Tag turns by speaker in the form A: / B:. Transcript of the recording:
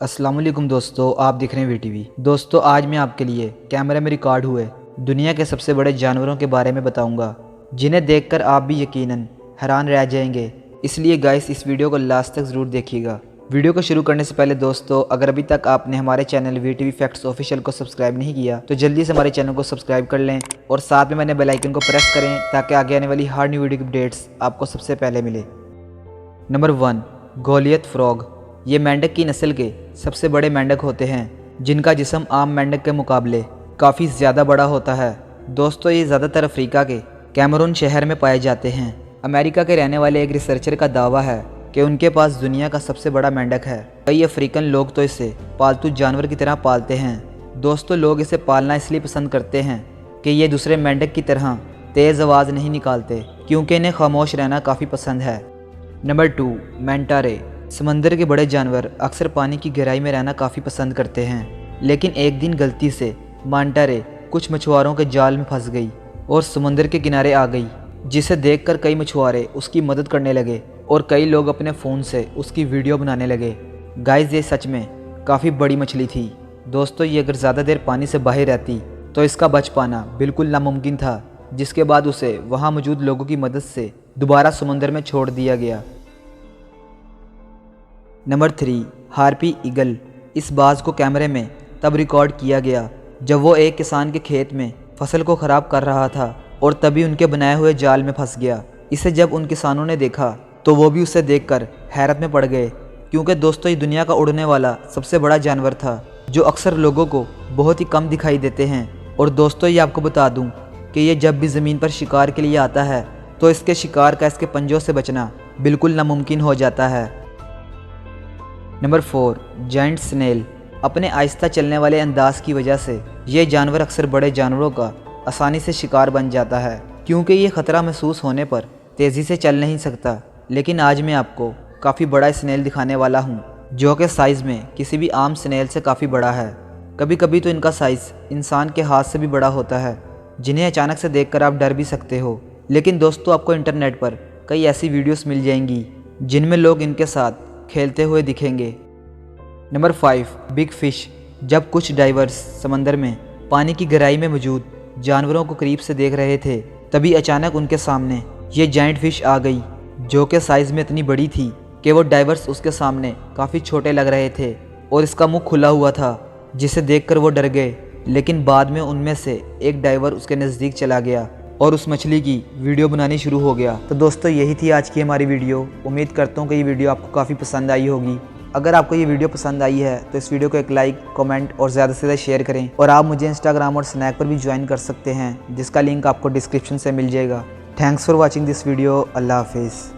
A: अस्सलाम वालेकुम दोस्तों, आप देख रहे हैं वीटीवी। दोस्तों, आज मैं आपके लिए कैमरे में रिकॉर्ड हुए दुनिया के सबसे बड़े जानवरों के बारे में बताऊंगा, जिन्हें देखकर आप भी यकीनन हैरान रह जाएंगे। इसलिए गाइस, इस वीडियो को लास्ट तक ज़रूर देखिएगा। वीडियो को शुरू करने से पहले दोस्तों, अगर अभी तक आपने हमारे चैनल वीटीवी फैक्ट्स ऑफिशियल को सब्सक्राइब नहीं किया तो जल्दी से हमारे चैनल को सब्सक्राइब कर लें और साथ में मैंने बेल आइकन को प्रेस करें ताकि आगे आने वाली हर न्यू वीडियो की अपडेट्स आपको सबसे पहले मिले। Number 1, Goliath frog. ये मेंढक की नस्ल के सबसे बड़े मेंढक होते हैं, जिनका जिस्म आम मेंढक के मुकाबले काफ़ी ज़्यादा बड़ा होता है। दोस्तों, ये ज़्यादातर अफ्रीका के कैमरून शहर में पाए जाते हैं। अमेरिका के रहने वाले एक रिसर्चर का दावा है कि उनके पास दुनिया का सबसे बड़ा मेंढक है। कई अफ्रीकन लोग तो इसे पालतू जानवर की तरह पालते हैं। दोस्तों, लोग इसे पालना इसलिए पसंद करते हैं कि ये दूसरे मेंढक की तरह तेज़ आवाज़ नहीं निकालते, क्योंकि इन्हें खामोश रहना काफ़ी पसंद है। नंबर 2, मैंटा रे। समंदर के बड़े जानवर अक्सर पानी की गहराई में रहना काफ़ी पसंद करते हैं, लेकिन एक दिन गलती से मैंटा रे कुछ मछुआरों के जाल में फंस गई और समुंदर के किनारे आ गई, जिसे देखकर कई मछुआरे उसकी मदद करने लगे और कई लोग अपने फ़ोन से उसकी वीडियो बनाने लगे। गाइस, ये सच में काफ़ी बड़ी मछली थी। दोस्तों, ये अगर ज़्यादा देर पानी से बाहर रहती तो इसका बच पाना बिल्कुल नामुमकिन था, जिसके बाद उसे वहाँ मौजूद लोगों की मदद से दोबारा समुंदर में छोड़ दिया गया। Number 3, harpy eagle. इस बाज को कैमरे में तब रिकॉर्ड किया गया जब वो एक किसान के खेत में फसल को ख़राब कर रहा था और तभी उनके बनाए हुए जाल में फंस गया। इसे जब उन किसानों ने देखा तो वो भी उसे देखकर हैरत में पड़ गए, क्योंकि दोस्तों, ये दुनिया का उड़ने वाला सबसे बड़ा जानवर था जो अक्सर लोगों को बहुत ही कम दिखाई देते हैं। और दोस्तों, ये आपको बता दूँ कि ये जब भी ज़मीन पर शिकार के लिए आता है तो इसके शिकार का इसके पंजों से बचना बिल्कुल नामुमकिन हो जाता है। Number 4, giant snail. अपने आहिस्ता चलने वाले अंदाज की वजह से ये जानवर अक्सर बड़े जानवरों का आसानी से शिकार बन जाता है, क्योंकि ये ख़तरा महसूस होने पर तेज़ी से चल नहीं सकता। लेकिन आज मैं आपको काफ़ी बड़ा स्नेल दिखाने वाला हूँ, जो कि साइज़ में किसी भी आम स्नेल से काफ़ी बड़ा है। कभी कभी तो इनका साइज़ इंसान के हाथ से भी बड़ा होता है, जिन्हें अचानक से देखकर आप डर भी सकते हो। लेकिन दोस्तों, आपको इंटरनेट पर कई ऐसी वीडियोस मिल जाएंगी जिनमें लोग इनके साथ खेलते हुए दिखेंगे। Number 5, big fish. जब कुछ डाइवर्स समंदर में पानी की गहराई में मौजूद जानवरों को करीब से देख रहे थे, तभी अचानक उनके सामने ये जायंट फिश आ गई, जो कि साइज़ में इतनी बड़ी थी कि वो डाइवर्स उसके सामने काफ़ी छोटे लग रहे थे और इसका मुंह खुला हुआ था, जिसे देखकर वो डर गए। लेकिन बाद में उनमें से एक डाइवर उसके नज़दीक चला गया और उस मछली की वीडियो बनानी शुरू हो गया। तो दोस्तों, यही थी आज की हमारी वीडियो। उम्मीद करता हूँ कि ये वीडियो आपको काफ़ी पसंद आई होगी। अगर आपको ये वीडियो पसंद आई है तो इस वीडियो को एक लाइक, कमेंट और ज़्यादा से ज़्यादा शेयर करें। और आप मुझे इंस्टाग्राम और स्नैक पर भी ज्वाइन कर सकते हैं, जिसका लिंक आपको डिस्क्रिप्शन से मिल जाएगा। Thanks for watching this video. अल्लाह हाफिज़।